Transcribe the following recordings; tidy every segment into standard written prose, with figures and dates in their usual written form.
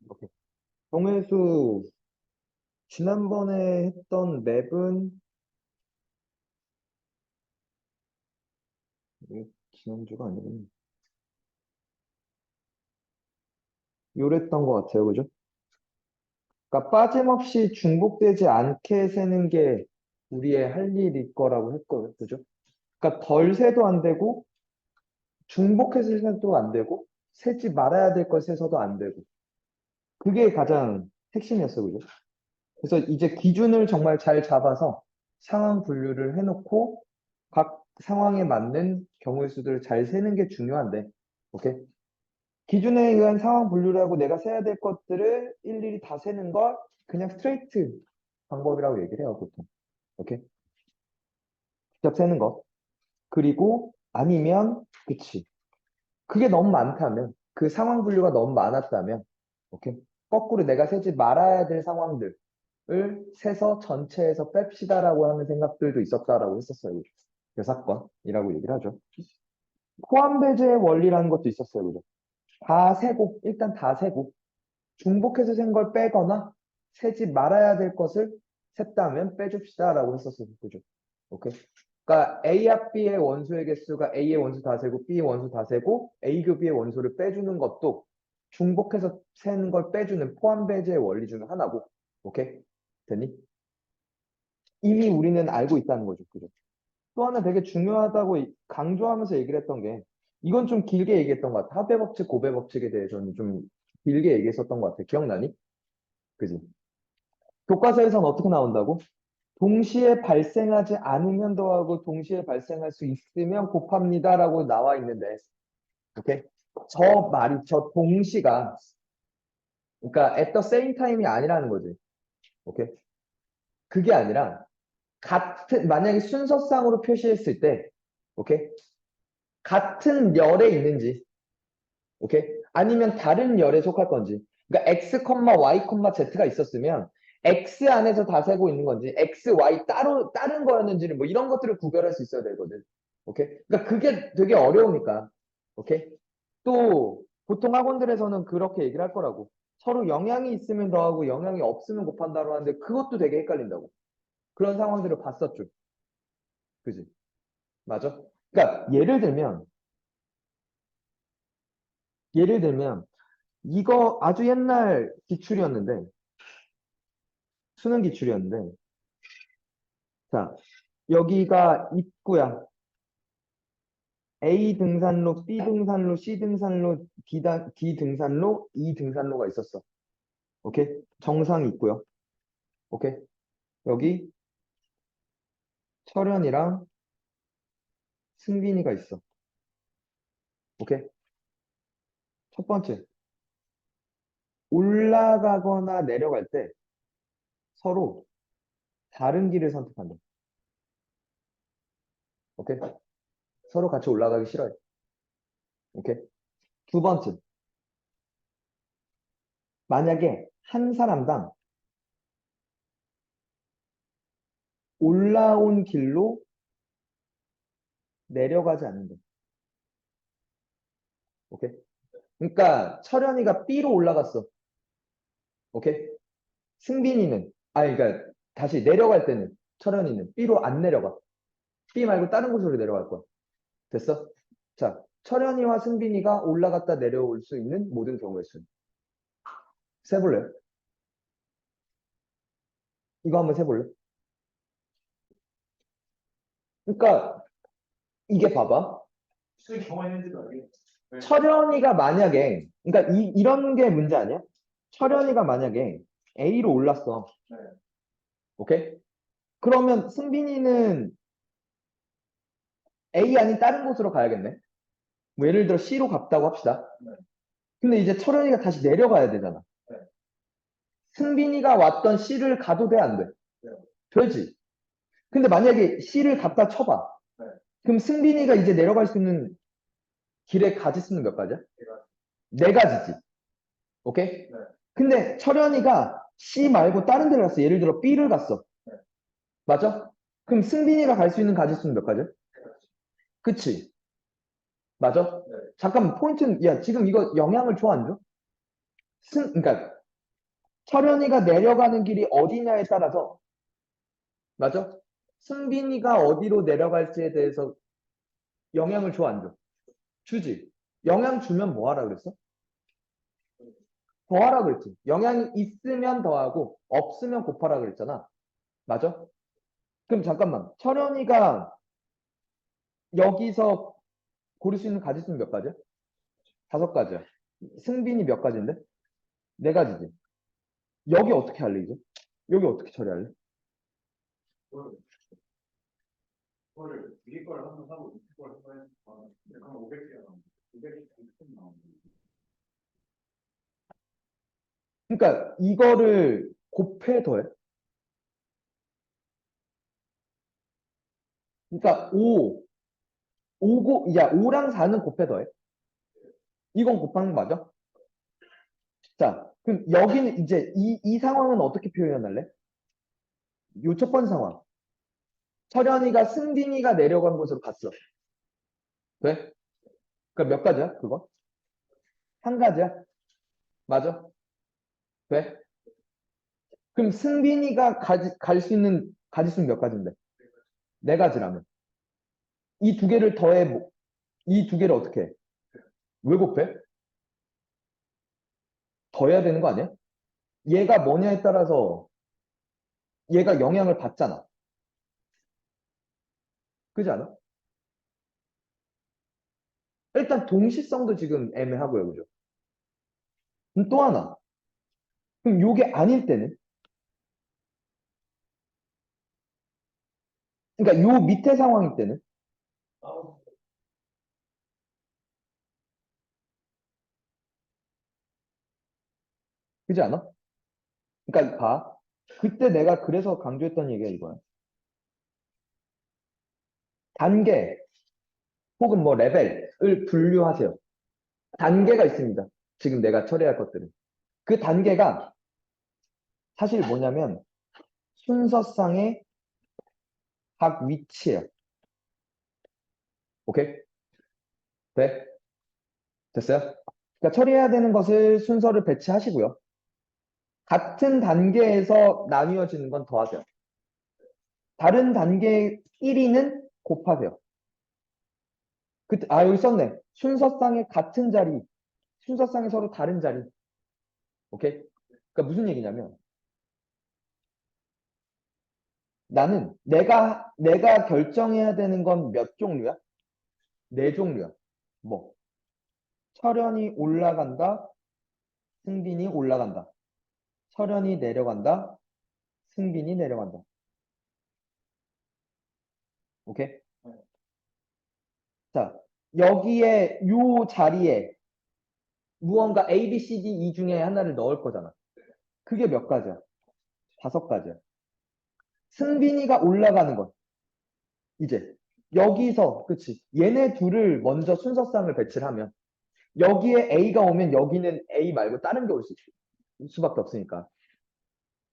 오케이. 정혜수, 지난번에 했던 맵은, 지난주가 아니군. 요랬던 것 같아요. 그죠? 그러니까 빠짐없이 중복되지 않게 세는 게 우리의 할 일일 거라고 했거든요. 그죠? 그러니까 덜 세도 안 되고, 중복해서 세도 안 되고, 세지 말아야 될 걸 세서도 안 되고. 그게 가장 핵심이었어요. 그죠? 그래서 이제 기준을 정말 잘 잡아서 상황 분류를 해놓고 각 상황에 맞는 경우의 수들을 잘 세는 게 중요한데, 오케이? 기준에 의한 상황 분류를 하고 내가 세야 될 것들을 일일이 다 세는 걸 그냥 스트레이트 방법이라고 얘기를 해요, 보통. 오케이? 직접 세는 거. 그리고 아니면, 그치. 그게 너무 많다면, 그 상황 분류가 너무 많았다면, 오케이? 거꾸로 내가 세지 말아야 될 상황들, 을 세서 전체에서 뺍시다라고 하는 생각들도 있었다라고 했었어요. 그 사건이라고 얘기를 하죠. 포함 배제의 원리라는 것도 있었어요. 그죠? 다 세고, 일단 다 세고, 중복해서 센 걸 빼거나 세지 말아야 될 것을 셌다면 빼줍시다라고 했었어요. 그죠? 오케이. 그러니까 A 합 B의 원소의 개수가 A의 원수 다 세고 B의 원수 다 세고 A 교 B의 원소를 빼주는 것도 중복해서 세는 걸 빼주는 포함 배제의 원리 중 하나고. 오케이? 됐니? 이미 우리는 알고 있다는 거죠. 그죠? 또 하나 되게 중요하다고 강조하면서 얘기를 했던 게, 이건 좀 길게 얘기했던 것 같아. 합의 법칙, 고배 법칙에 대해서는 좀 길게 얘기했었던 것 같아. 기억나니? 그지? 교과서에서는 어떻게 나온다고? 동시에 발생하지 않으면 더하고 동시에 발생할 수 있으면 곱합니다라고 나와 있는데, 오케이? 저 말이, 저 동시가, 그러니까 at the same time이 아니라는 거지. 오케이? 그게 아니라, 같은, 만약에 순서상으로 표시했을 때, 오케이? 같은 열에 있는지, 오케이? 아니면 다른 열에 속할 건지. 그러니까 x, y, z가 있었으면 x 안에서 다 세고 있는 건지, x, y 따로 다른 거였는지를 뭐 이런 것들을 구별할 수 있어야 되거든. 오케이? 그러니까 그게 되게 어려우니까. 오케이? 또 보통 학원들에서는 그렇게 얘기를 할 거라고. 서로 영향이 있으면 더하고 영향이 없으면 곱한다고 하는데 그것도 되게 헷갈린다고. 그런 상황들을 봤었죠. 그지? 맞아? 그러니까 예를 들면 이거 아주 옛날 기출이었는데, 수능 기출이었는데, 자, 여기가 입구야. A 등산로, B 등산로, C 등산로, D 등산로, E 등산로가 있었어. 오케이? 정상이 있고요. 오케이? 여기 철현이랑 승빈이가 있어. 오케이? 첫 번째, 올라가거나 내려갈 때 서로 다른 길을 선택한다. 오케이? 서로 같이 올라가기 싫어해. 오케이? 두 번째, 만약에 한 사람당 올라온 길로 내려가지 않는다. 오케이? 그러니까 철현이가 B로 올라갔어. 오케이? 승빈이는, 그러니까 다시 내려갈 때는 철현이는 B로 안 내려가. B 말고 다른 곳으로 내려갈 거야. 됐어? 자, 철현이와 승빈이가 올라갔다 내려올 수 있는 모든 경우의 수. 세볼래? 이거 한번 세볼래? 그러니까 이게 봐봐. 철현이가 만약에, 그러니까 이런 게 문제 아니야? 철현이가 만약에 A로 올랐어. 오케이? 그러면 승빈이는 A 아닌 다른 곳으로 가야겠네. 뭐 예를 들어 C로 갔다고 합시다. 근데 이제 철현이가 다시 내려가야 되잖아. 승빈이가 왔던 C를 가도 돼, 안 돼? 되지. 근데 만약에 C를 갖다 쳐봐. 그럼 승빈이가 이제 내려갈 수 있는 길의 가지수는 몇 가지야? 네 가지지. 오케이? 근데 철현이가 C 말고 다른 데를 갔어. 예를 들어 B를 갔어. 맞아? 그럼 승빈이가 갈 수 있는 가지수는 몇 가지야? 그치? 맞아? 잠깐만, 포인트는, 야, 지금 이거 영향을 줘, 안 줘? 그러니까 철현이가 내려가는 길이 어디냐에 따라서, 맞아? 승빈이가 어디로 내려갈지에 대해서 영향을 줘, 안 줘? 주지. 영향 주면 뭐 하라 그랬어? 더하라 그랬지. 영향이 있으면 더하고 없으면 곱하라 그랬잖아. 맞아? 그럼 잠깐만. 철현이가 여기서 고를 수 있는 가지수는 몇 가지야? 다섯 가지야. 승빈이 몇 가지인데? 네 가지지. 여기 어떻게 할래, 이제? 여기 어떻게 처리할래? 그거를 위에 거를 한번 하고 밑에 거를 한번 해서 그러면 500개가 나옵니다. 500개 나옵니다. 그러니까 이거를 곱해 더해. 그러니까 5랑 4는 곱해 더해. 이건 곱하는 거 맞아? 자, 그럼 여기는 이제 이 상황은 어떻게 표현할래? 요 첫 번째 상황. 철현이가 승빈이가 내려간 곳으로 갔어. 돼? 그러니까 몇 가지야, 그거? 한 가지야? 맞아? 돼? 그럼 승빈이가 갈 수 있는 가지수는 몇 가지인데? 네 가지라면. 이 두 개를 더해, 이 두 개를 어떻게 해? 왜 곱해? 더해야 되는 거 아니야? 얘가 뭐냐에 따라서 얘가 영향을 받잖아. 그지 않아? 일단 동시성도 지금 애매하고요, 그죠? 그럼 또 하나. 그럼 요게 아닐 때는? 그러니까 요 밑에 상황일 때는? 그지 않아? 그러니까 봐. 그때 내가 그래서 강조했던 얘기가 이거야. 단계 혹은 뭐 레벨을 분류하세요. 단계가 있습니다. 지금 내가 처리할 것들은. 그 단계가 사실 뭐냐면 순서상의 각 위치예요. 오케이? 네? 됐어요? 그러니까 처리해야 되는 것을 순서를 배치하시고요. 같은 단계에서 나뉘어지는 건 더하세요. 다른 단계 1위는 곱하세요. 여기 썼네. 순서상의 같은 자리, 순서상의 서로 다른 자리. 오케이? 그러니까 무슨 얘기냐면 나는 내가 결정해야 되는 건 몇 종류야? 네 종류야. 뭐? 철현이 올라간다, 승빈이 올라간다. 철현이 내려간다, 승빈이 내려간다. 오케이? 자, 여기에 요 자리에 무언가 A, B, C, D 이 중에 하나를 넣을 거잖아. 그게 몇 가지야? 다섯 가지야. 승빈이가 올라가는 건 이제 여기서 그치? 얘네 둘을 먼저 순서상을 배치를 하면 여기에 A가 오면 여기는 A 말고 다른 게 올 수밖에 없으니까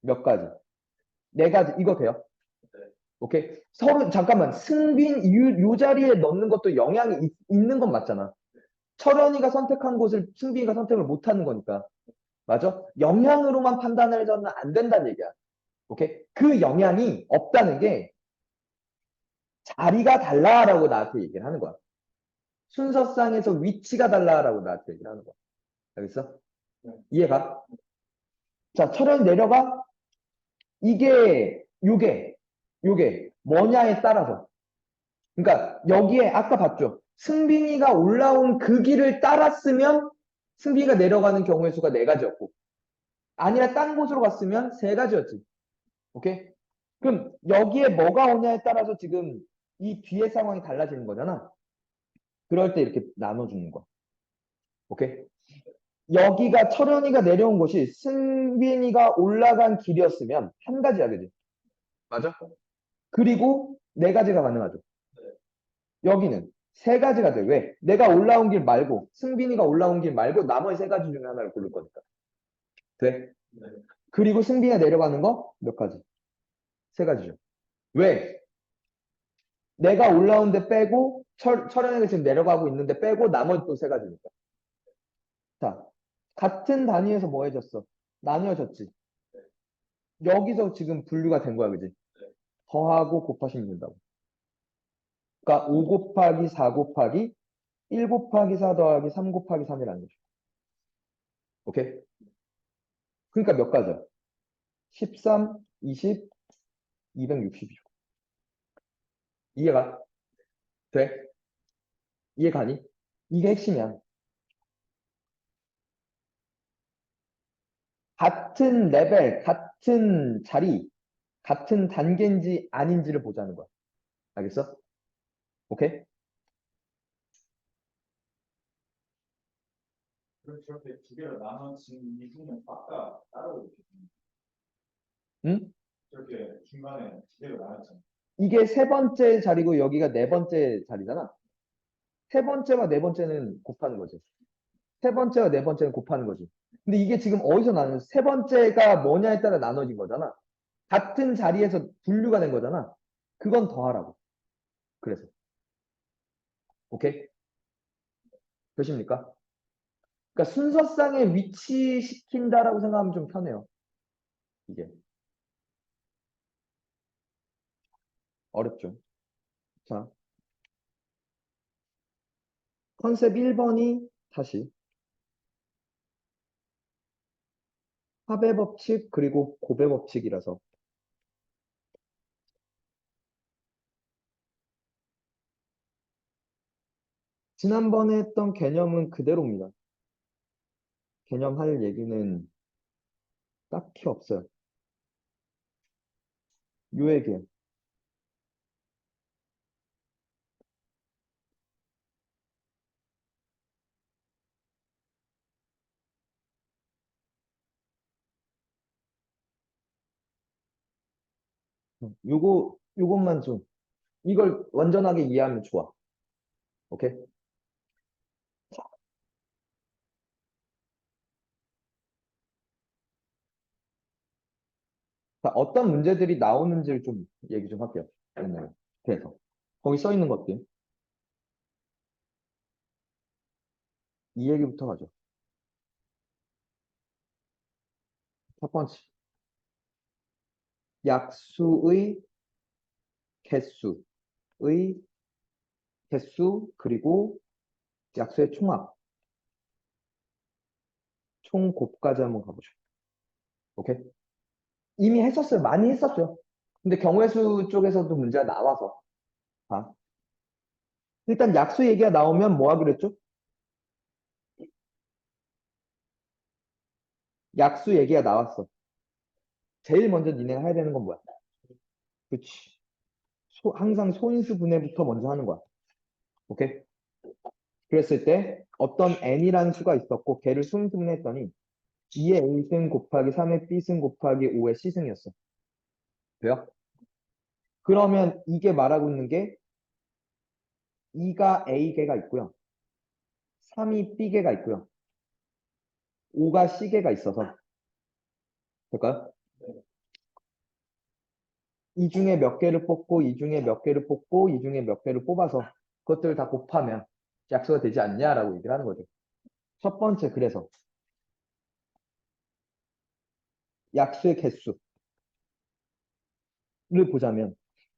몇 가지? 네 가지 이거 돼요? 오케이? 서로 잠깐만 승빈 요 자리에 넣는 것도 영향이 있는 건 맞잖아. 철현이가 선택한 곳을 승빈이가 선택을 못 하는 거니까. 맞아? 영향으로만 판단을 해서는 안 된다는 얘기야. 오케이? 그 영향이 없다는 게 자리가 달라라고 나한테 얘기를 하는 거야. 순서상에서 위치가 달라라고 나한테 얘기를 하는 거야. 알겠어? 이해가? 자, 철현이 내려가. 요게 뭐냐에 따라서. 그러니까 여기에 아까 봤죠? 승빈이가 올라온 그 길을 따랐으면 승빈이가 내려가는 경우의 수가 네 가지였고 아니라 딴 곳으로 갔으면 세 가지였지. 오케이? 그럼 여기에 뭐가 오냐에 따라서 지금 이 뒤의 상황이 달라지는 거잖아. 그럴 때 이렇게 나눠주는 거야. 오케이? 여기가 철현이가 내려온 곳이 승빈이가 올라간 길이었으면 한 가지야, 그지? 맞아? 그리고 네 가지가 가능하죠. 여기는 세 가지가 돼. 왜? 내가 올라온 길 말고, 승빈이가 올라온 길 말고 나머지 세 가지 중에 하나를 고를 거니까. 돼? 그리고 승빈이가 내려가는 거 몇 가지? 세 가지죠. 왜? 내가 올라온 데 빼고, 철현이가 지금 내려가고 있는데 빼고 나머지 또 세 가지니까. 자, 같은 단위에서 뭐 해줬어? 나뉘어졌지. 여기서 지금 분류가 된 거야, 그지? 더하고 곱하시면 된다고. 그러니까 5 곱하기 4 곱하기 1 곱하기 4 더하기 3 곱하기 3이라는 거죠. 오케이? 그러니까 몇 가지야? 13, 20, 260이죠. 이해가 돼? 이해가니? 이게 핵심이야. 같은 레벨, 같은 자리, 같은 단계인지 아닌지를 보자는 거야. 알겠어? 오케이? 그럼 저렇게 두 개로 나눠진 이후는 아까 따로 이렇게 응? 저렇게 중간에 두 개로 나눴잖아. 이게 세 번째 자리고 여기가 네 번째 자리잖아. 세 번째와 네 번째는 곱하는 거지. 세 번째와 네 번째는 곱하는 거지. 근데 이게 지금 어디서 나누는 세 번째가 뭐냐에 따라 나눠진 거잖아. 같은 자리에서 분류가 된 거잖아. 그건 더하라고. 그래서. 오케이? 되십니까? 그러니까 순서상에 위치시킨다라고 생각하면 좀 편해요. 이게. 어렵죠. 자, 컨셉 1번이 다시 합의 법칙 그리고 곱의 법칙이라서 지난번에 했던 개념은 그대로입니다. 개념 할 얘기는 딱히 없어요. 요 얘기예요. 요것만 좀 이걸 완전하게 이해하면 좋아. 오케이? 자, 어떤 문제들이 나오는지를 좀 얘기 좀 할게요. 옛날에. 그래서 거기 써 있는 것들 이 얘기부터 가죠. 첫 번째, 약수의 개수의 개수 그리고 약수의 총합 총 곱까지 한번 가보죠. 오케이? 이미 했었어요. 많이 했었죠. 근데 경우의 수 쪽에서도 문제가 나와서 아, 일단 약수 얘기가 나오면 뭐 하기로 했죠? 약수 얘기가 나왔어. 제일 먼저 니네가 해야 되는 건 뭐야? 그치. 항상 소인수 분해부터 먼저 하는 거야. 오케이? 그랬을 때 어떤 n이라는 수가 있었고 걔를 소인수 분해했더니 2의 a승 곱하기 3의 b승 곱하기 5의 c승이었어. 돼요? 그러면 이게 말하고 있는 게 2가 a개가 있고요. 3이 b개가 있고요. 5가 c개가 있어서 될까요? 이 중에 몇 개를 뽑고 이 중에 몇 개를 뽑고 이 중에 몇 개를 뽑아서 그것들을 다 곱하면 약수가 되지 않냐라고 얘기를 하는 거죠. 첫 번째 그래서 약수의 개수를 보자면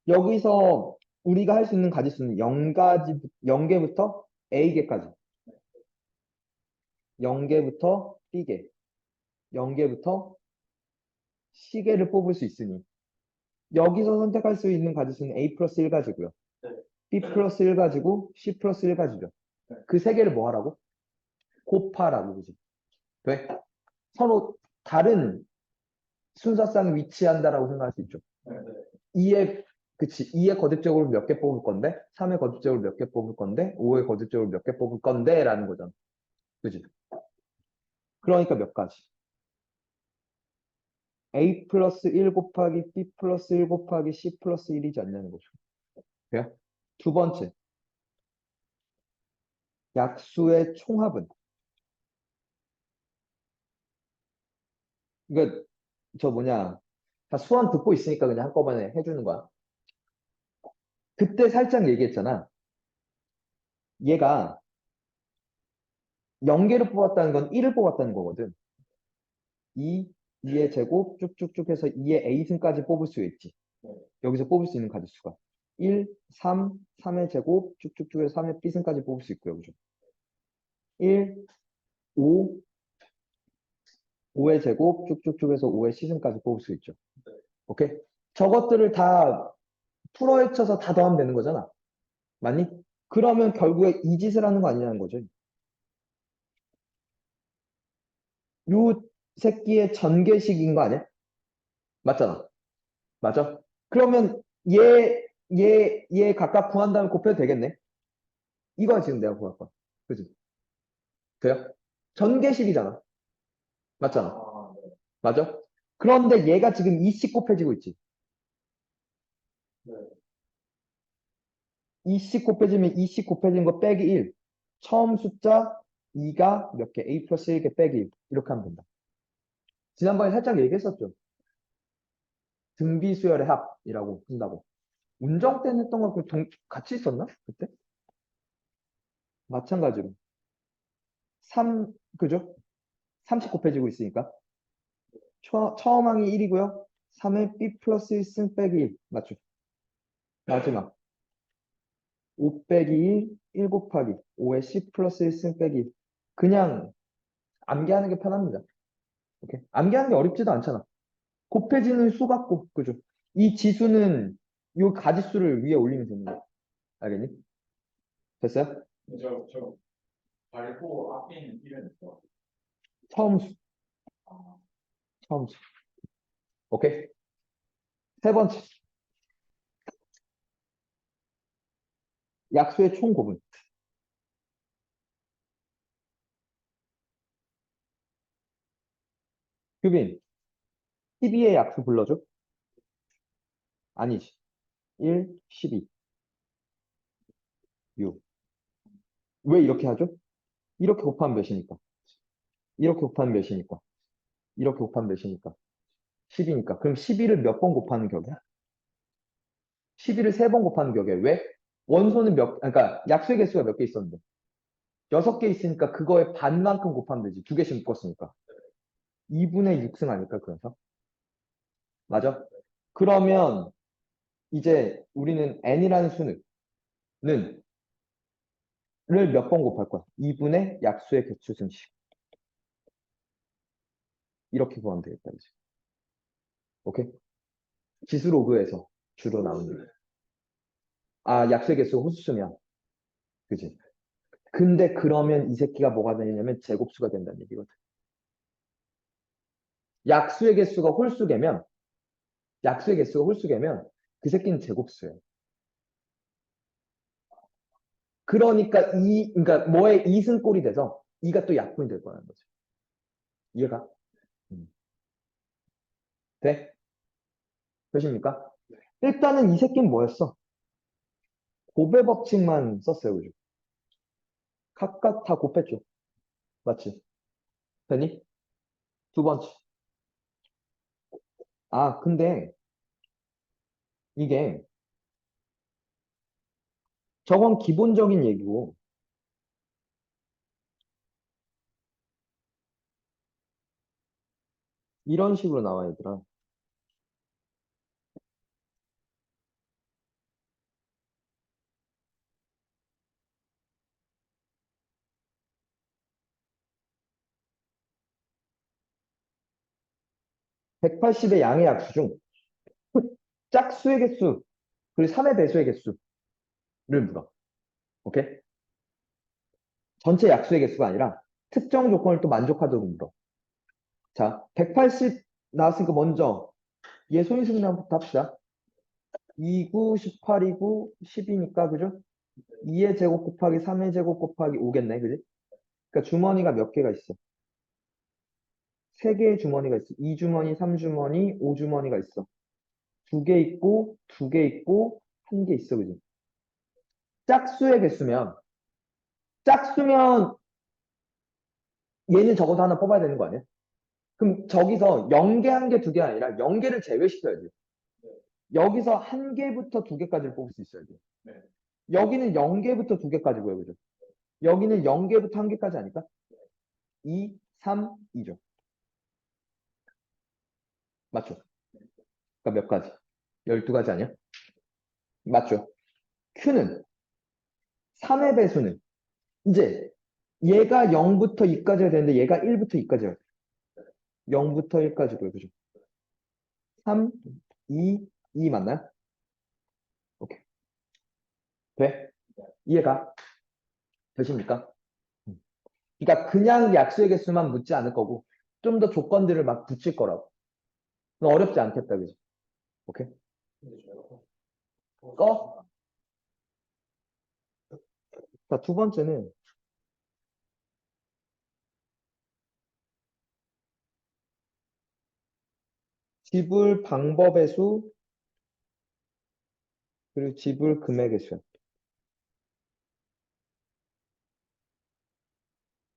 여기서 우리가 할 수 있는 가지수는 0개부터 A개까지 0개부터 B개 0개부터 C개를 뽑을 수 있으니 여기서 선택할 수 있는 가지수는 A 플러스 1가지고요. B 플러스 1가지고 C 플러스 1가지죠. 그 세 개를 뭐 하라고? 곱하라고 그지? 왜? 서로 다른 순서상 위치한다라고 생각할 수 있죠. 2의 그치 2의 거듭적으로 몇 개 뽑을 건데 3의 거듭적으로 몇 개 뽑을 건데 5의 거듭적으로 몇 개 뽑을 건데 라는 거잖아. 그지? 그러니까 몇 가지? A 플러스 1 곱하기 B 플러스 1 곱하기 C 플러스 1이지 않냐는 거죠. 그래요? 두 번째, 약수의 총합은 이거 저 뭐냐 다 수원 듣고 있으니까 그냥 한꺼번에 해주는 거야. 그때 살짝 얘기했잖아. 얘가 0개를 뽑았다는 건 1을 뽑았다는 거거든. 2, 2의 제곱 쭉쭉쭉 해서 2의 a승까지 뽑을 수 있지. 여기서 뽑을 수 있는 가짓수가 1, 3, 3의 제곱 쭉쭉쭉 해서 3의 b승까지 뽑을 수 있고요. 그죠? 1, 5, 5의 제곱 쭉쭉쭉 해서 5의 c승까지 뽑을 수 있죠. 오케이? 저것들을 다 풀어헤쳐서 다 더하면 되는 거잖아. 맞니? 그러면 결국에 이 짓을 하는 거 아니냐는 거죠. 요 새끼의 전개식인 거 아니야? 맞잖아. 맞아? 그러면 얘 각각 구한 다음에 곱해도 되겠네? 이거 지금 내가 구할 거야. 그지? 돼요? 전개식이잖아. 맞잖아. 맞아? 그런데 얘가 지금 2씩 곱해지고 있지. 2씩 곱해지면 2씩 곱해진 거 빼기 1. 처음 숫자 2가 몇 개? a 플러스 1개 빼기 1. 이렇게 하면 된다. 지난번에 살짝 얘기했었죠. 등비수열의 합이라고 한다고. 운정 때는 했던 거 같이 있었나? 그때? 마찬가지로. 3, 그죠? 30 곱해지고 있으니까. 처음 항이 1이고요. 3의 b 플러스 1승 빼기 1. 맞죠? 마지막. 5 빼기 1, 1 곱하기 5의 c 플러스 1승 빼기 1. 그냥 암기하는 게 편합니다. 오케이? 암기하는 게 어렵지도 않잖아. 곱해지는 수 같고, 그죠? 이 지수는 이 가지수를 위에 올리면 되는 거야. 알겠니? 됐어요? 저 발포 앞에 있는 일은 있어. 처음 수. 처음 수. 오케이? 세 번째. 약수의 총 곱은. 규빈, 12의 약수 불러줘? 아니지. 1, 12, 6. 왜 이렇게 하죠? 이렇게 곱하면 몇이니까? 이렇게 곱하면 몇이니까? 이렇게 곱하면 몇이니까? 10이니까. 그럼 12를 몇 번 곱하는 격이야? 12를 3번 곱하는 격이야. 왜? 원소는 그러니까 약수의 개수가 몇 개 있었는데? 6개 있으니까 그거의 반만큼 곱하면 되지. 2개씩 묶었으니까. 2분의 6승 아닐까, 그래서? 맞아? 그러면 이제 우리는 n이라는 수는 를 몇 번 곱할 거야? 2분의 약수의 개수승식. 이렇게 구하면 되겠다, 이제. 오케이? 지수 로그에서 주로 나오는. 아, 약수의 개수가 홀수면. 그지? 근데 그러면 이 새끼가 뭐가 되냐면 제곱수가 된다는 얘기거든. 약수의 개수가 홀수개면, 약수의 개수가 홀수개면 그 새끼는 제곱수예요. 그러니까 그러니까 뭐의 이승꼴이 돼서 이가 또 약분이 될 거라는 거죠. 이해가? 음. 돼? 되십니까? 일단은 이 새끼는 뭐였어? 곱의 법칙만 썼어요, 그죠? 각각 다 곱했죠. 맞지? 되니? 두 번째. 아, 근데 이게 저건 기본적인 얘기고 이런 식으로 나와 얘들아. 180의 양의 약수 중 짝수의 개수 그리고 3의 배수의 개수를 물어. 오케이? 전체 약수의 개수가 아니라 특정 조건을 또 만족하도록 물어. 자, 180 나왔으니까 먼저 얘 소인승량부터 합시다. 2, 9, 18이고 10이니까 그죠? 2의 제곱 곱하기 3의 제곱 곱하기 5겠네, 그지? 그러니까 주머니가 몇 개가 있어? 3개의 주머니가 있어. 2주머니, 3주머니, 5주머니가 있어. 2개 있고, 2개 있고, 1개 있어, 그지? 짝수의 개수면, 짝수면 얘는 적어도 하나 뽑아야 되는 거 아니야? 그럼 저기서 0개, 1개, 2개 아니라 0개를 제외시켜야지. 여기서 1개부터 2개까지를 뽑을 수 있어야 돼. 네. 여기는 0개부터 2개까지고요, 그죠? 여기는 0개부터 1개까지 아닐까? 2, 3, 2죠. 맞죠? 그러니까 몇 가지? 12가지 아니야? 맞죠? Q는 3의 배수는 이제 얘가 0부터 2까지가 되는데 얘가 1부터 2까지가 돼. 0부터 1까지고요. 그죠? 3, 2 맞나요? 오케이. 돼? 이해가 되십니까? 그러니까 그냥 약수의 개수만 묻지 않을 거고 좀 더 조건들을 막 붙일 거라고. 어렵지 않겠다. 그죠? 오케이. 꺼. 자, 두 번째는 지불 방법의 수 그리고 지불 금액의 수야.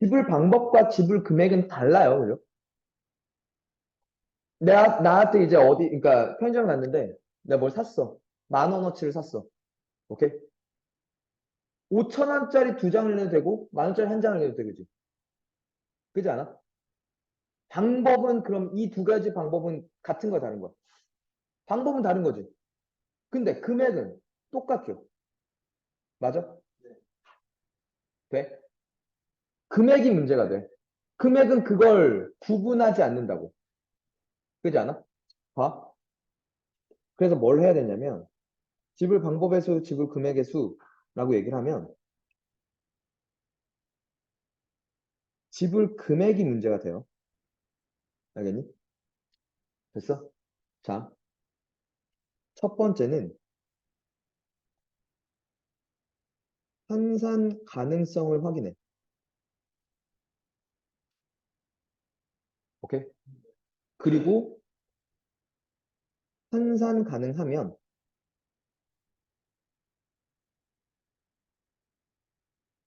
지불 방법과 지불 금액은 달라요. 그죠? 나한테 이제 어디, 그러니까 편의점 갔는데 내가 뭘 샀어. 10,000원어치를 샀어. 오케이? 5,000원짜리 두 장을 내도 되고, 10,000원짜리 한 장을 내도 되겠지. 그지 않아? 방법은 그럼 이 두 가지 방법은 같은 거 다른 거야. 방법은 다른 거지. 근데 금액은 똑같죠. 맞아? 돼? 금액이 문제가 돼. 금액은 그걸 구분하지 않는다고. 그지 않아? 봐. 그래서 뭘 해야 되냐면, 지불 방법의 수, 지불 금액의 수라고 얘기를 하면, 지불 금액이 문제가 돼요. 알겠니? 됐어? 자, 첫 번째는 환산 가능성을 확인해. 오케이? 그리고 환산 가능하면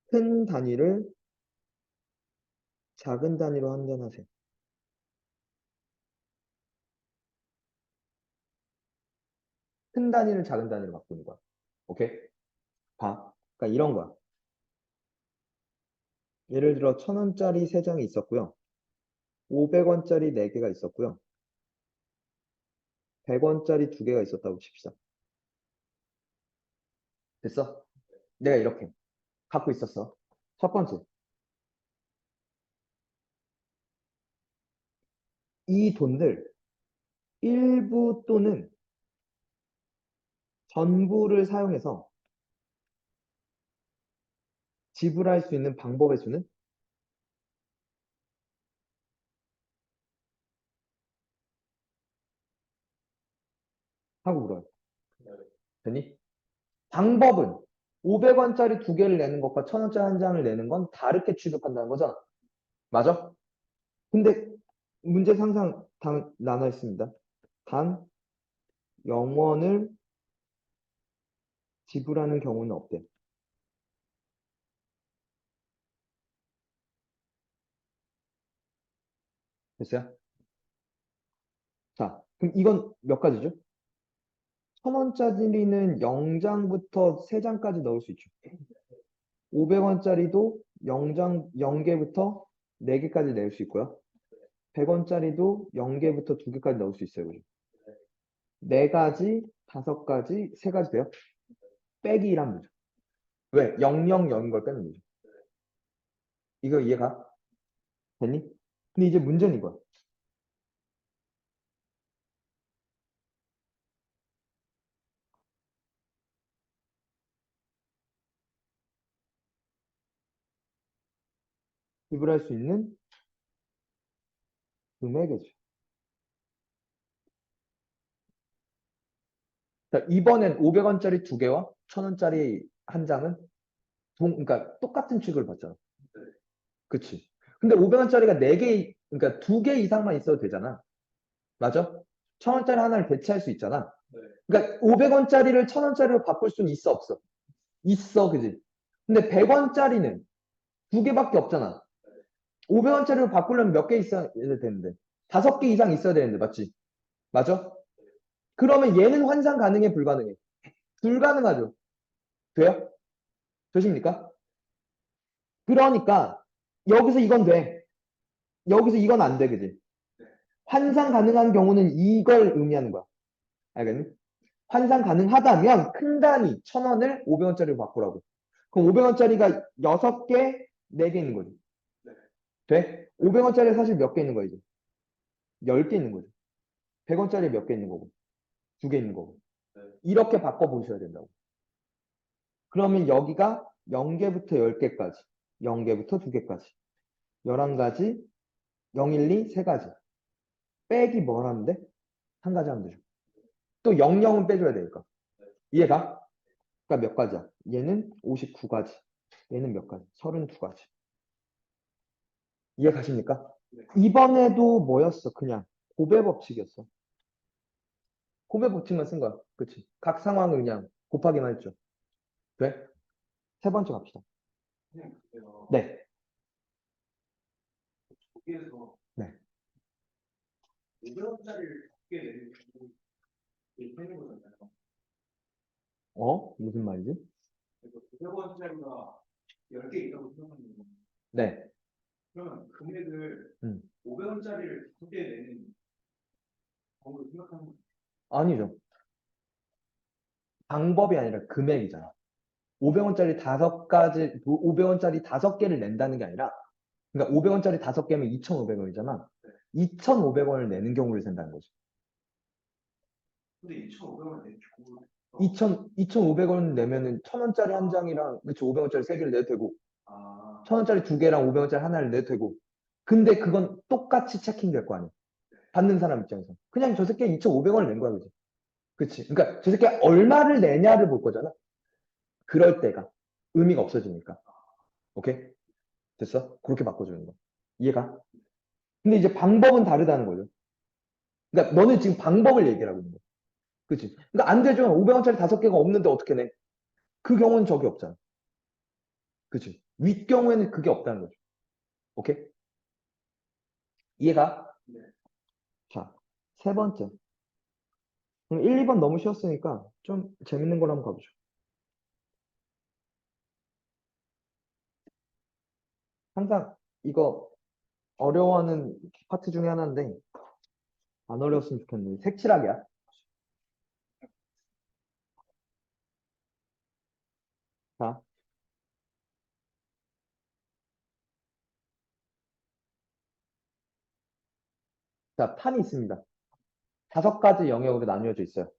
큰 단위를 작은 단위로 환전하세요. 큰 단위를 작은 단위로 바꾸는 거야. 오케이? 봐. 그러니까 이런 거야. 예를 들어 1,000원짜리 3장이 있었고요. 500원짜리 4개가 있었고요. 100원짜리 2개가 있었다고 칩시다. 됐어? 내가 이렇게 갖고 있었어. 첫 번째. 이 돈들 일부 또는 전부를 사용해서 지불할 수 있는 방법의 수는 하고 물어요. 됐니? 방법은 500원짜리 2개를 내는 것과 1,000원짜리 한 장을 내는 건 다르게 취급한다는 거잖아. 맞아? 근데 문제 상상 나눠 있습니다. 단 0원을 지불하는 경우는 없대. 됐어요? 자, 그럼 이건 몇 가지죠? 1,000원짜리는 0장부터 3장까지 넣을 수 있죠. 500원짜리도 0장, 0개부터 4개까지 낼 수 있고요. 100원짜리도 0개부터 2개까지 넣을 수 있어요. 그죠? 4가지, 5가지, 3가지 돼요? 빼기 1하면 되죠. 왜? 0, 0, 0인 걸 빼면 되죠. 이거 이해가? 됐니? 근데 이제 문제는 이거야. 지불할 수 있는 금액이죠. 자, 이번엔 500원짜리 2개와 1,000원짜리 한 장은 그러니까 똑같은 취급을 받잖아. 그치? 근데 500원짜리가 4개, 그러니까 2개 이상만 있어도 되잖아. 맞아? 1,000원짜리 하나를 대체할 수 있잖아. 그러니까 500원짜리를 1,000원짜리로 바꿀 수는 있어, 없어? 있어, 그지? 근데 100원짜리는 2개밖에 없잖아. 500원짜리로 바꾸려면 몇 개 있어야 되는데. 5개 이상 있어야 되는데, 맞지? 맞아? 그러면 얘는 환산 가능해, 불가능해? 불가능하죠. 돼요? 되십니까? 그러니까 여기서 이건 돼. 여기서 이건 안 돼, 그지? 환산 가능한 경우는 이걸 의미하는 거야. 알겠니? 환산 가능하다면 큰 단위 1,000원을 500원짜리로 바꾸라고. 그럼 500원짜리가 6개, 4개 있는 거지. 돼? 500원짜리 사실 몇 개 있는 거야, 이제? 10개 있는 거지. 100원짜리 몇 개 있는 거고. 2개 있는 거고. 이렇게 바꿔보셔야 된다고. 그러면 여기가 0개부터 10개까지. 0개부터 2개까지. 11가지, 012, 3가지. 빼기 뭘 하면 돼? 한 가지 하면 되죠. 또 00은 빼줘야 되니까. 이해가? 그러니까 몇 가지야? 얘는 59가지. 얘는 몇 가지? 32가지. 이해 가십니까? 이번에도 뭐였어? 그냥 곱의 법칙이었어. 곱의 법칙만 쓴 거야. 그치? 각 상황을 그냥 곱하기만 했죠. 돼? 세 번째 갑시다. 그냥 그때요. 네. 거기에서 네. 500원짜리를 적게 내는 경우 이렇게 하는 거잖아요. 무슨 말이지? 그래서 500원짜리가 10개 있다고 생각하는 거. 네. 그러면 금액을 음. 500원짜리를 2개 내는 경우로 생각하는 거. 아니죠. 방법이 아니라 금액이잖아. 500원짜리 5가지, 500원짜리 5개를 낸다는 게 아니라, 그러니까 500원짜리 5개면 2,500원이잖아. 2,500원을 내는 경우를 센다는 거지. 근데 2,500원 내 경우 2,500원 내면은 1,000원짜리 한 장이랑, 그치, 500원짜리 3개를 내도 되고, 아, 1,000원짜리 2개랑 500원짜리 하나를 내도 되고. 근데 그건 똑같이 체킹될 거 아니야. 받는 사람 입장에서. 그냥 저 새끼 2,500원을 낸 거야, 그지? 그치? 그러니까 저 새끼 얼마를 내냐를 볼 거잖아. 그럴 때가 의미가 없어지니까. 오케이? 됐어? 그렇게 바꿔주는 거. 이해가? 근데 이제 방법은 다르다는 거죠. 그러니까 너는 지금 방법을 얘기하고 있는 거야. 그치? 그러니까 안 되죠. 500원짜리 5개가 없는데 어떻게 내? 그 경우는 적이 없잖아. 그치? 윗 경우에는 그게 없다는 거죠. 오케이? 이해가? 네. 자, 세 번째. 그럼 1, 2번 너무 쉬웠으니까 좀 재밌는 걸 한번 가보죠. 항상 이거 어려워하는 파트 중에 하나인데 안 어려웠으면 좋겠네. 색칠하기야. 자, 자, 판이 있습니다. 5가지 영역으로 나뉘어져 있어요.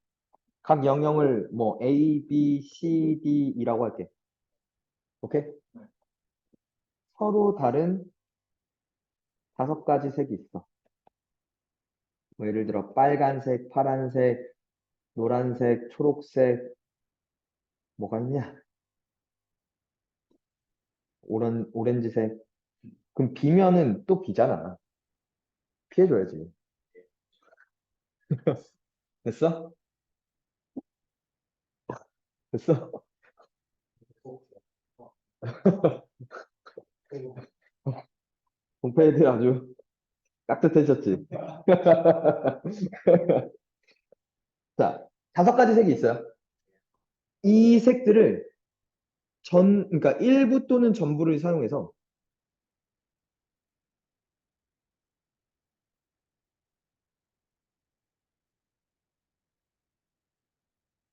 각 영역을 뭐 A, B, C, D이라고 할게. 오케이? 서로 다른 5가지 색이 있어. 뭐 예를 들어 빨간색, 파란색, 노란색, 초록색, 뭐가 있냐? 오렌지색. 그럼 B면은 또 B잖아. 피해줘야지. 됐어? 됐어? 홈페이지 아주 깍듯해졌지. 자, 5가지 색이 있어요. 이 색들을 그러니까 일부 또는 전부를 사용해서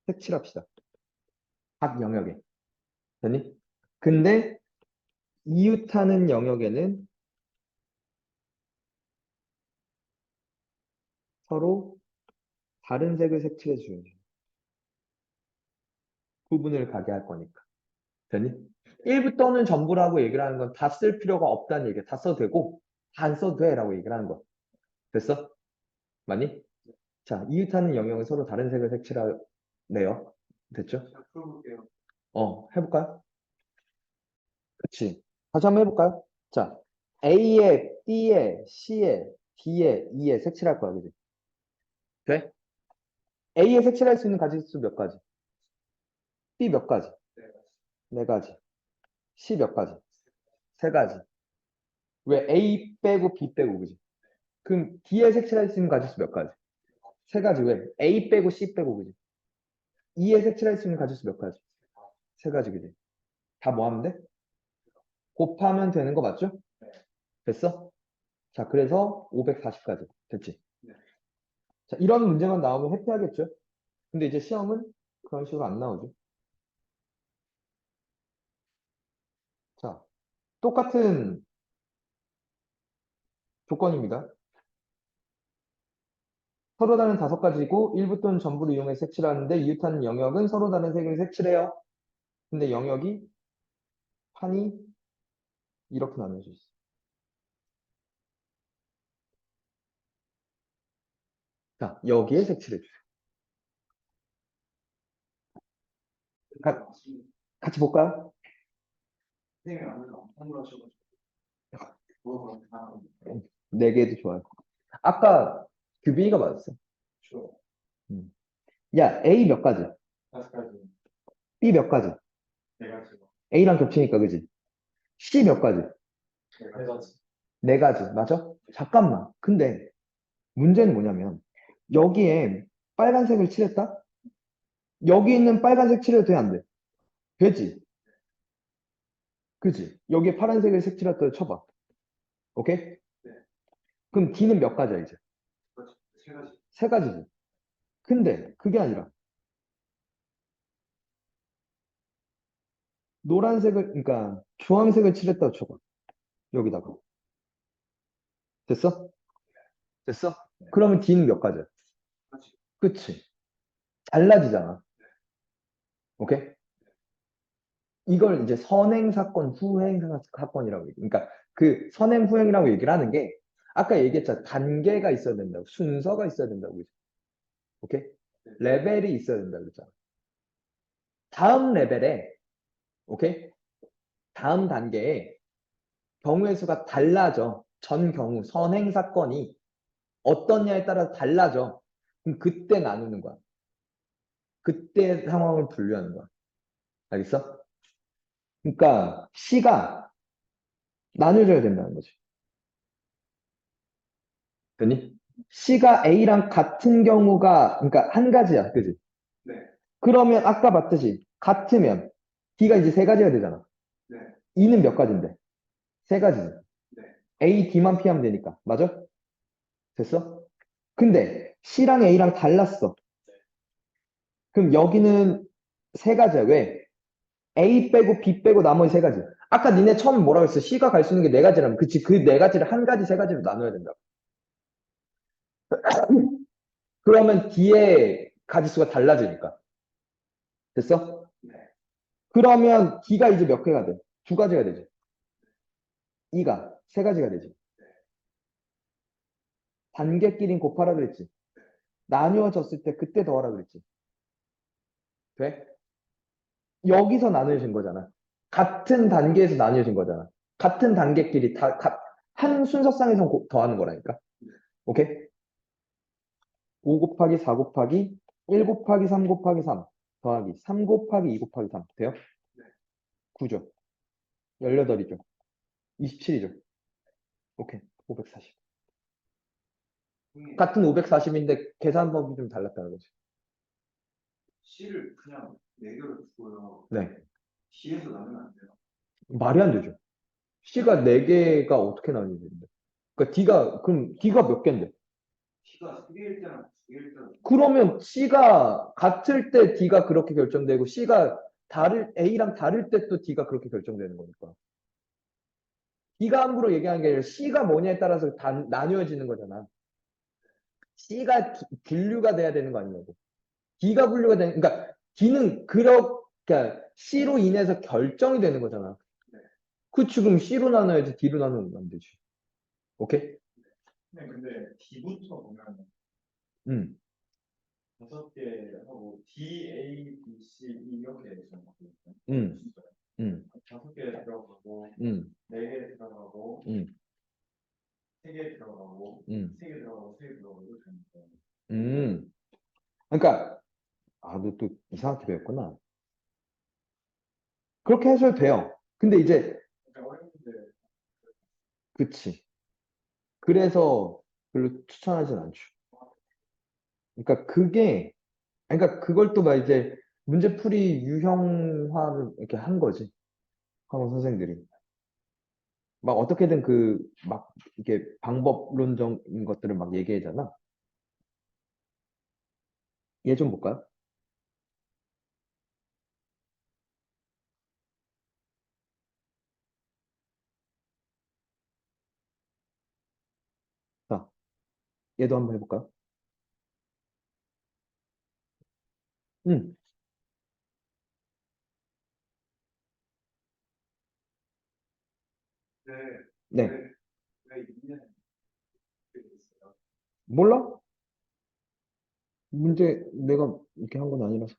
색칠합시다. 각 영역에. 됐니? 근데 이웃하는 영역에는 서로 다른 색을 색칠해 주는 구분을 가게 할 거니까. 됐니? 일부 또는 전부라고 얘기를 하는 건 다 쓸 필요가 없다는 얘기야. 다 써도 되고, 다 안 써도 돼. 라고 얘기를 하는 거야. 됐어? 맞니? 자, 이웃하는 영역은 서로 다른 색을 색칠하네요. 됐죠? 제가 풀어볼게요. 해볼까요? 그치. 다시 한번 해볼까요? 자, A에, B에, C에, D에, E에 색칠할 거야. 그지? 돼? A에 색칠할 수 있는 가지수 몇 가지? B 몇 가지? 네. 4가지. C 몇 가지? 3가지. 왜 A 빼고 B 빼고, 그지? 그럼 D에 색칠할 수 있는 가지수 몇 가지? 3가지. 왜? A 빼고 C 빼고, 그지? E에 색칠할 수 있는 가지수 몇 가지? 3가지, 그지? 다 뭐 하면 돼? 곱하면 되는 거 맞죠? 네. 됐어? 자, 그래서 540가지. 됐지? 자, 이런 문제만 나오면 해피하겠죠? 근데 이제 시험은 그런 식으로 안 나오죠. 자, 똑같은 조건입니다. 서로 다른 다섯 가지고 일부 또는 전부를 이용해서 색칠을 하는데 이웃하는 영역은 서로 다른 색을 색칠해요. 근데 영역이 판이 이렇게 나눠져 있어. 자, 여기에 색칠해 주세요. 같이 볼까요? 선생님이 아무래도 안무를 하셔가지고 뭐 다 네 개도 좋아요. 아까 규빈이가 맞았어. 좋아. 음. 야, A 몇 가지? 다섯 가지, B 몇 가지? 네 가지, A랑 겹치니까, 그지? C 몇 가지? 네 가지. 네 가지. 맞아? 잠깐만. 근데 문제는 뭐냐면, 여기에 빨간색을 칠했다? 여기 있는 빨간색 칠해도 돼, 안 돼? 되지? 그지? 여기에 파란색을 색칠했다 쳐봐. 오케이? 네. 그럼 D는 몇 가지야, 이제? 그렇죠. 세 가지. 세 가지지. 근데 그게 아니라, 노란색을, 그러니까 주황색을 칠했다고 쳐봐. 여기다가. 됐어? 됐어? 그러면 D는 몇 가지야? 가지. 그치? 달라지잖아. 오케이? 이걸 이제 선행 사건, 후행 사건이라고 얘기해. 그러니까 그 선행 후행이라고 얘기를 하는 게 아까 얘기했잖아. 단계가 있어야 된다고. 순서가 있어야 된다고. 그죠? 오케이? 레벨이 있어야 된다고 그랬잖아. 다음 레벨에 오케이? 다음 단계에 경우의 수가 달라져. 전 경우 선행 사건이 어떠냐에 따라 달라져. 그럼 그때 나누는 거야. 그때 상황을 분류하는 거야. 알겠어? 그러니까 C가 나눠져야 된다는 거지. 됐니? C가 A랑 같은 경우가, 그러니까 한 가지야. 그지? 네. 그러면 아까 봤듯이 같으면 D가 이제 세 가지가 되잖아. 네. E는 몇 가지인데? 세 가지지. 네. A, D만 피하면 되니까. 맞아? 됐어? 근데 C랑 A랑 달랐어. 그럼 여기는 세 가지야. 왜? A 빼고 B 빼고 나머지 세 가지. 아까 니네 처음 뭐라고 했어? C가 갈 수 있는 게 네 가지라면. 그치? 그 네 가지를 한 가지, 세 가지로 나눠야 된다. 그러면 D의 가지수가 달라지니까. 됐어? 네. 그러면 D가 이제 몇 개가 돼? 두 가지가 되지. E가 세 가지가 되지. 단계끼리 곱하라 그랬지. 나뉘어졌을 때 그때 더하라 그랬지. 돼? 여기서 나뉘어진 거잖아. 같은 단계에서 나뉘어진 거잖아. 같은 단계끼리 한 순서상에서 더하는 거라니까. 오케이? 5 곱하기 4 곱하기 1 곱하기 3 곱하기 3 더하기 3 곱하기 2 곱하기 3 돼요? 9죠. 18이죠. 27이죠. 오케이. 540. 형님, 같은 540인데 계산법이 좀 달랐다는 거지. C를 그냥 네 개로 두고요. 네. D에서 나누면 안 돼요. 말이 안 되죠. C가 4개가 어떻게 나뉘는데? 그러니까 그럼 D가 몇 개인데? D가 세 개일 때랑 두 개일 때랑 그러면 C가 같을 때 D가 그렇게 결정되고 C가 A랑 다를 때 또 D가 그렇게 결정되는 거니까. D가 함부로 얘기하는 게 아니라 C가 뭐냐에 따라서 나뉘어지는 거잖아. C가 분류가 돼야 되는 거 아니냐고. D가 분류가 되는, 그러니까 D는 그러니까 C로 인해서 결정이 되는 거잖아. 그치, 그럼 C로 나눠야지 D로 나누면 안 되지. 오케이? 네, 근데 D부터 보면 음, 다섯 개 하고 D, A, B, C, E 이렇게 있었거든요. 음, 다섯 개 들어가고 음, 네 개 들어가고 음, 세 개 들어가고 음, 세 개 들어가고 세 개 들어가고 이렇게 되니까 그러니까, 너 또 이상하게 배웠구나. 그렇게 해서 돼요. 근데 이제, 어려운데 그치. 그래서 별로 추천하진 않죠. 그러니까 그러니까 그걸 또 막 이제 문제풀이 유형화를 이렇게 한 거지. 학원 선생들이. 막 어떻게든 막 이렇게 방법론적인 것들을 막 얘기하잖아. 얘 좀 볼까요? 자, 얘도 한번 해볼까요? 음, 네, 네. 왜 2년 있어요? 몰라? 문제 내가 이렇게 한 건 아니라서.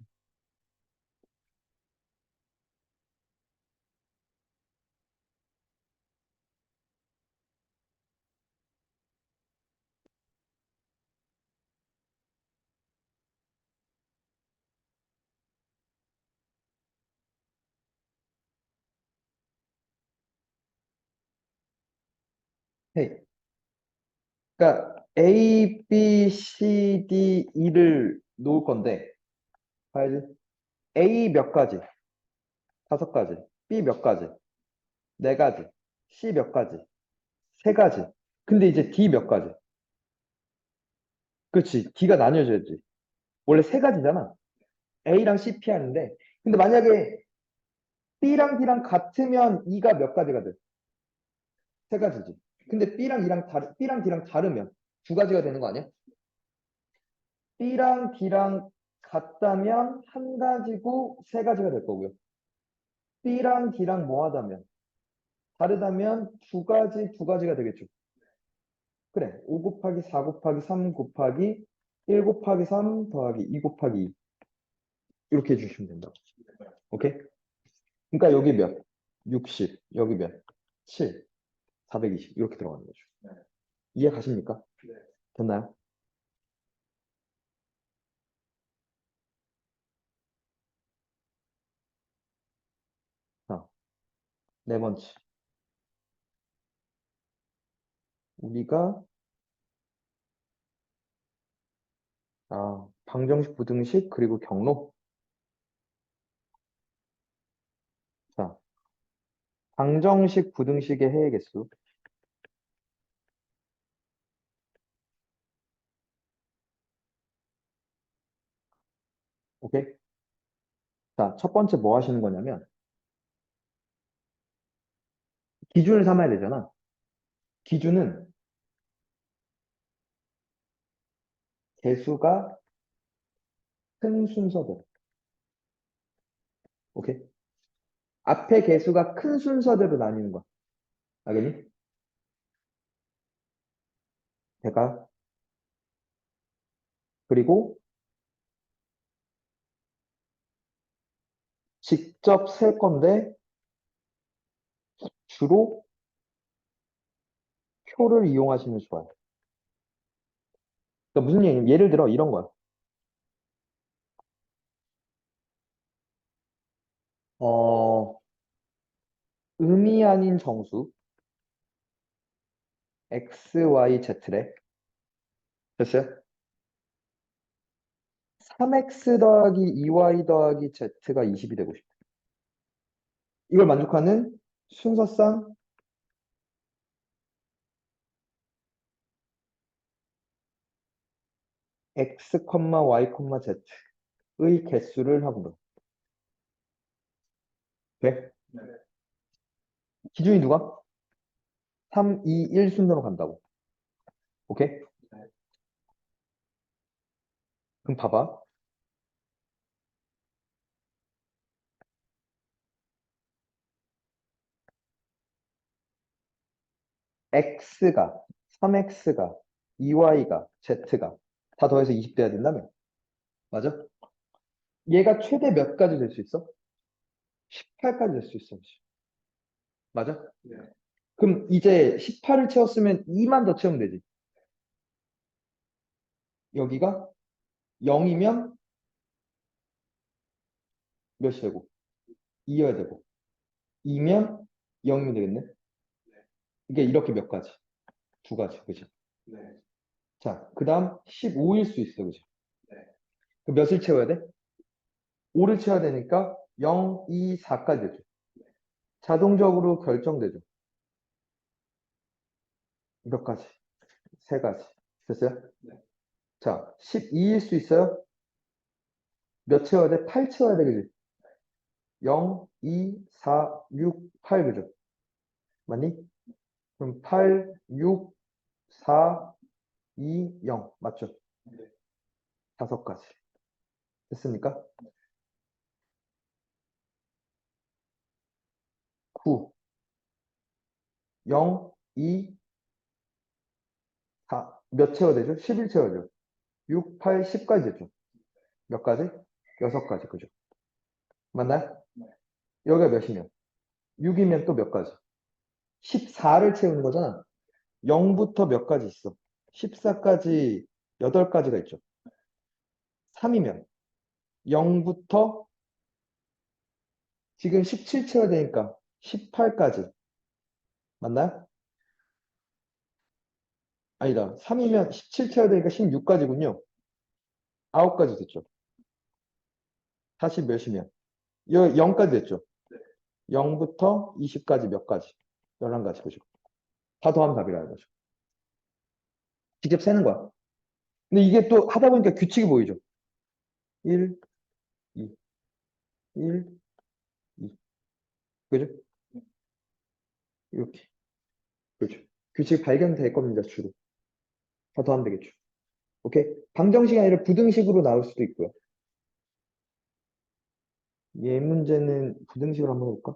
헤이. 그러니까 A, B, C, D, E를 놓을 건데, 봐야지. A 몇 가지? 다섯 가지. B 몇 가지? 네 가지. C 몇 가지? 세 가지. 근데 이제 D 몇 가지? 그렇지. D가 나뉘어져야지. 원래 세 가지잖아. A랑 C, P 하는데. 근데 만약에 B랑 D랑 같으면 E가 몇 가지가 돼? 세 가지지. 근데 B랑 D랑 다르면 두 가지가 되는 거 아니야? B랑 D랑 같다면 한 가지고 세 가지가 될 거고요. B랑 D랑 뭐 하다면? 다르다면 두 가지가 되겠죠. 그래. 5 곱하기 4 곱하기 3 곱하기 1 곱하기 3 더하기 2 곱하기 2. 이렇게 해주시면 된다. 오케이? 그러니까 여기 몇? 60. 여기 몇? 7. 420. 이렇게 들어가는 거죠. 이해 가십니까? 됐나요? 자, 네 번째. 우리가 방정식, 부등식, 그리고 경로. 자, 방정식, 부등식의 해의 개수. 오케이? 자, 첫 번째 뭐 하시는 거냐면 기준을 삼아야 되잖아. 기준은 개수가 큰 순서대로. 오케이? 앞에 개수가 큰 순서대로 나뉘는 거야. 알겠니? 제가 그리고 직접 셀 건데 주로 표를 이용하시면 좋아요. 그러니까 무슨 얘기냐면 예를 들어 이런 거야. 어, 음이 아닌 정수 x, y, z래. 됐어요? 3x 더하기 2y 더하기 z가 20이 되고 싶다. 이걸 만족하는 순서상 x, y, z의 개수를 하고 돼? 네. 기준이 누가? 3, 2, 1 순서로 간다고. 오케이? 그럼 봐봐. x가, 3x가, 2y가, z가 다 더해서 20 돼야 된다며. 맞아? 얘가 최대 몇 가지 될 수 있어? 18까지 될 수 있어. 맞아? 네. 그럼 이제 18을 채웠으면 2만 더 채우면 되지. 여기가 0이면 몇이 되고? 2여야 되고. 2면 0이면 되겠네. 이게 이렇게 몇 가지? 두 가지. 그죠? 네. 자, 그 다음 15일 수 있어. 그죠? 네. 그 몇을 채워야 돼? 5를 채워야 되니까 0, 2, 4까지 되죠. 자동적으로 결정되죠. 몇 가지? 세 가지. 됐어요? 네. 자, 12일 수 있어요? 몇 채워야 돼? 8 채워야 돼, 그지? 0, 2, 4, 6, 8, 그죠? 맞니? 그럼 8, 6, 4, 2, 0. 맞죠? 다섯 가지. 됐습니까? 9, 0, 2, 4. 몇 채워야 되죠? 11 채워야죠. 6, 8, 10까지 됐죠. 몇 가지? 여섯 가지, 그죠? 맞나요? 여기가 몇이면? 6이면 또 몇 가지? 14를 채우는 거잖아. 0부터 몇 가지 있어? 14까지 8가지가 있죠. 3이면 0부터 지금 17 채워야 되니까 18까지. 맞나요? 아니다. 3이면 17 채워야 되니까 16까지군요. 9가지 됐죠. 다시 몇이면? 0까지 됐죠. 0부터 20까지 몇 가지? 11가지. 그죠? 다 더하면 답이라 이거죠. 직접 세는 거야. 근데 이게 또 하다 보니까 규칙이 보이죠. 1, 2, 1, 2. 그죠? 이렇게. 그렇죠. 규칙 발견될 겁니다, 주로. 다 더하면 되겠죠. 오케이? 방정식이 아니라 부등식으로 나올 수도 있고요. 얘 문제는 부등식으로 한번 해볼까?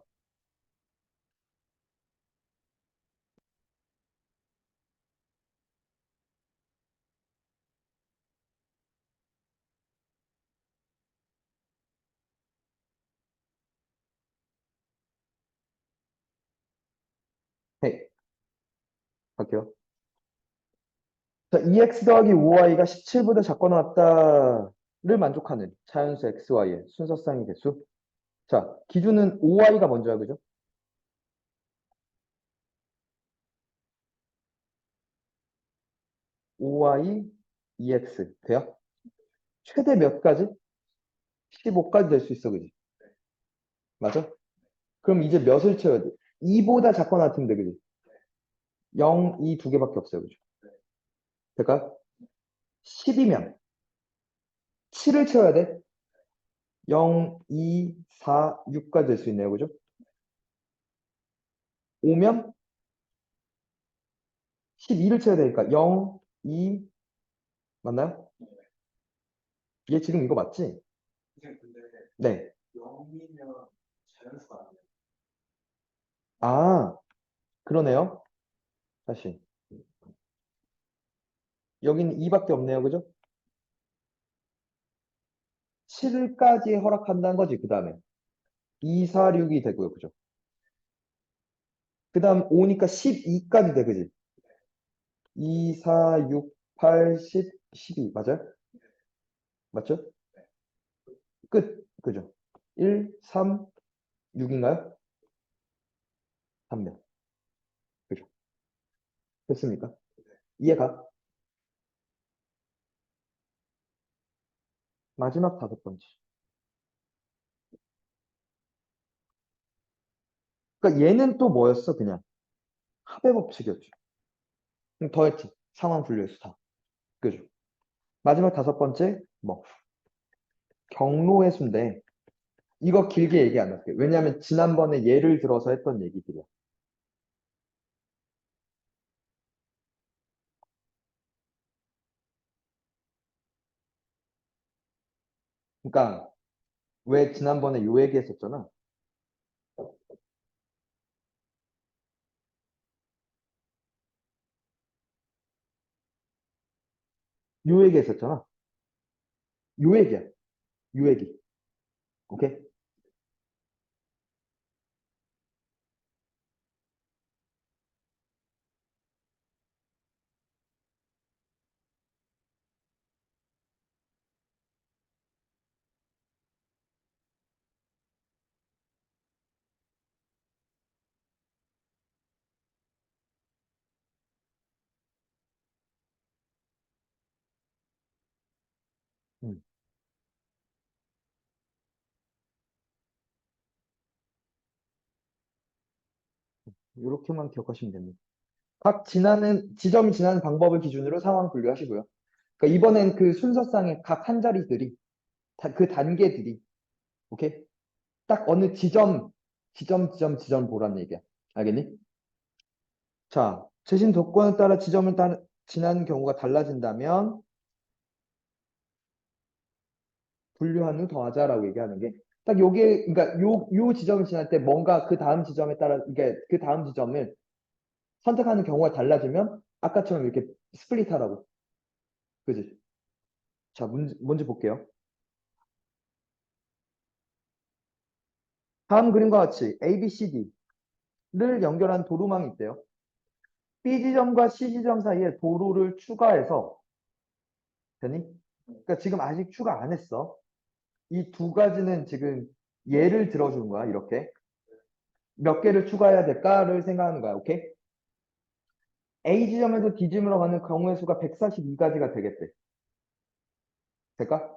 네, 갈게요. 자, 2x 더하기 5y가 17보다 작거나 같다를 만족하는 자연수 xy의 순서쌍의 개수. 자, 기준은 5y가 먼저야, 그죠? 5y, 2x. 돼요? 최대 몇 가지? 15까지 될 수 있어, 그지? 맞아? 그럼 이제 몇을 채워야 돼? 2보다 작거나 같으면 돼, 그지? 0, 2 두 개밖에 없어요, 그죠? 될까? 10이면 7을 채워야 돼? 0, 2, 4, 6까지 될 수 있네요, 그죠? 5면 12를 채워야 되니까 0, 2, 맞나요? 얘 지금 이거 맞지? 선생님 근데 네. 0이면 자연수가 아니에요. 아, 그러네요. 다시. 여기는 2밖에 없네요, 그죠? 7까지 허락한다는 거지, 그 다음에. 2, 4, 6이 되고요, 그죠? 그 다음 5니까 12까지 돼, 그지? 2, 4, 6, 8, 10, 12. 맞아요? 맞죠? 끝. 그죠? 1, 3, 6인가요? 3명. 그죠? 됐습니까? 이해가? 마지막 다섯 번째. 그러니까 얘는 또 뭐였어, 그냥? 합의 법칙이었죠. 그럼 더했지. 상황 분류에서 다. 그죠? 마지막 다섯 번째, 뭐, 경로의 수인데, 이거 길게 얘기 안 할게요. 왜냐하면 지난번에 예를 들어서 했던 얘기들이야. 그러니까, 왜 지난번에 요 얘기 했었잖아. 요 얘기 했었잖아. 요 얘기야. 요 얘기. 오케이? 음, 이렇게만 기억하시면 됩니다. 각 지점이 지나는 방법을 기준으로 상황 분류하시고요. 그러니까 이번엔 그 순서상의 각 한 자리들이 그 단계들이. 오케이? 딱 어느 지점 보란 얘기야. 알겠니? 자, 최신 조건에 따라 지점을 지나는 경우가 달라진다면 분류한 후 더하자라고 얘기하는 게 딱 요게 그러니까 요 지점을 지날 때 뭔가 그 다음 지점에 따라 이게 그 다음 지점을 선택하는 경우가 달라지면 아까처럼 이렇게 스플릿하라고. 그지? 자, 문제 볼게요. 다음 그림과 같이 A, B, C, D를 연결한 도로망이 있대요. B 지점과 C 지점 사이에 도로를 추가해서 되니? 그러니까 지금 아직 추가 안 했어. 이 두 가지는 지금 예를 들어주는 거야, 이렇게. 몇 개를 추가해야 될까를 생각하는 거야, 오케이? A 지점에서 D 지점으로 가는 경우의 수가 142가지가 되겠대. 될까?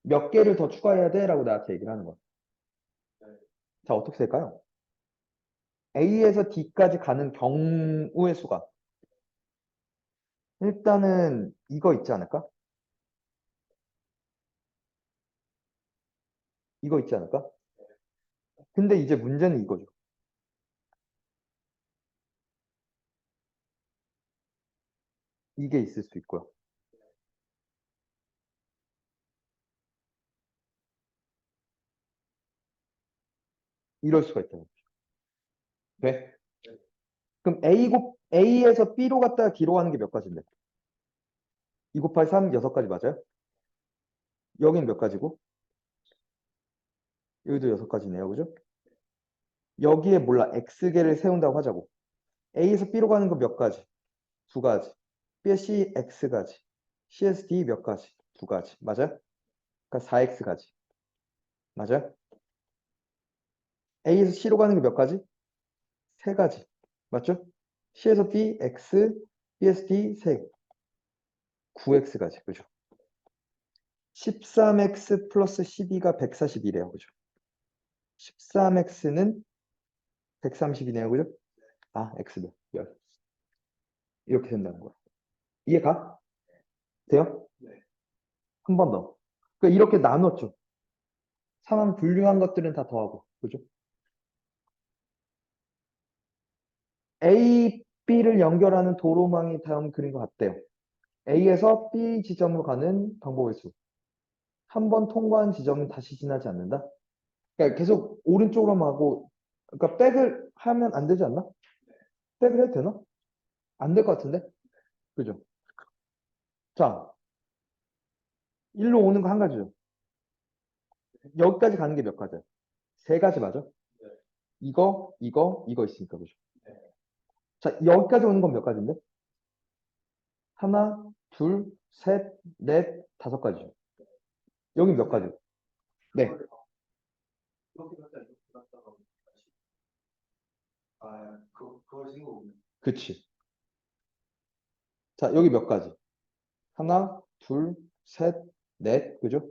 몇 개를 더 추가해야 돼? 라고 나한테 얘기를 하는 거야. 자, 어떻게 될까요? A에서 D까지 가는 경우의 수가. 일단은 이거 있지 않을까? 이거 있지 않을까? 근데 이제 문제는 이거죠. 이게 있을 수 있고요. 이럴 수가 있다는 거죠. 돼? 그럼 A에서 B로 갔다가 D로 가는 게 몇 가지인데? 2 곱하기 3, 6가지 맞아요? 여긴 몇 가지고? 여기도 6가지네요. 그죠? 여기에 몰라. X개를 세운다고 하자고. A에서 B로 가는 거 몇 가지? 2가지. B에서 C, X가지. C에서 D 몇 가지? 2가지. 맞아요? 그러니까 4X가지. 맞아요? A에서 C로 가는 게 몇 가지? 3가지. 맞죠? C에서 B, X, B에서 D, 3. 9X가지. 그죠? 13X 플러스 12가 142래요. 그죠? 13X는 130이네요. 그죠? 아, X면. 이렇게 된다는 거야. 이해가? 돼요? 한 번 더. 그러니까 이렇게 나눴죠. 상황 분류한 것들은 다 더하고. 그죠? A, B를 연결하는 도로망이 다음 그림과 같대요. A에서 B 지점으로 가는 방법의 수. 한 번 통과한 지점은 다시 지나지 않는다? 그러니까 계속 오른쪽으로만 하고, 그러니까 백을 하면 안 되지 않나? 백을 해도 되나? 안 될 것 같은데? 그죠? 자, 일로 오는 거 한 가지죠. 여기까지 가는 게 몇 가지야? 3가지 맞아? 이거 있으니까, 그죠? 자, 여기까지 오는 건 몇 가지인데? 하나, 둘, 셋, 넷, 5가지죠. 여기 몇 가지? 네, 이렇게 갔다 이렇게 갔다가 다시 그걸 생각하면 그치. 자, 여기 몇 가지? 하나, 둘, 셋, 넷, 그죠?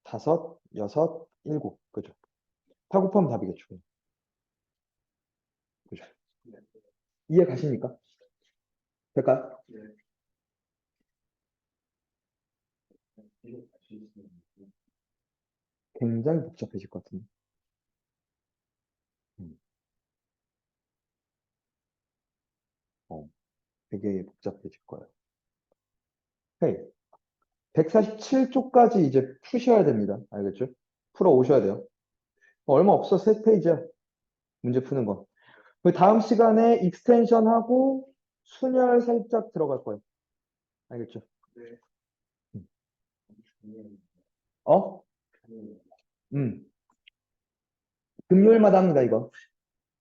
5, 6, 7, 그죠? 8 곱하면 답이겠죠. 그죠? 이해 가십니까? 될까요? 이렇게 할수 있으면 굉장히 복잡해질 것 같은데. 음, 어, 되게 복잡해질 거예요. 헤이, 147쪽까지 이제 푸셔야 됩니다. 알겠죠? 풀어 오셔야 돼요. 얼마 없어, 3페이지야. 문제 푸는 거. 그 다음 시간에 익스텐션 하고 순열 살짝 들어갈 거예요. 알겠죠? 네. 음. 음. 어? 음. 금요일마다 합니다, 이거.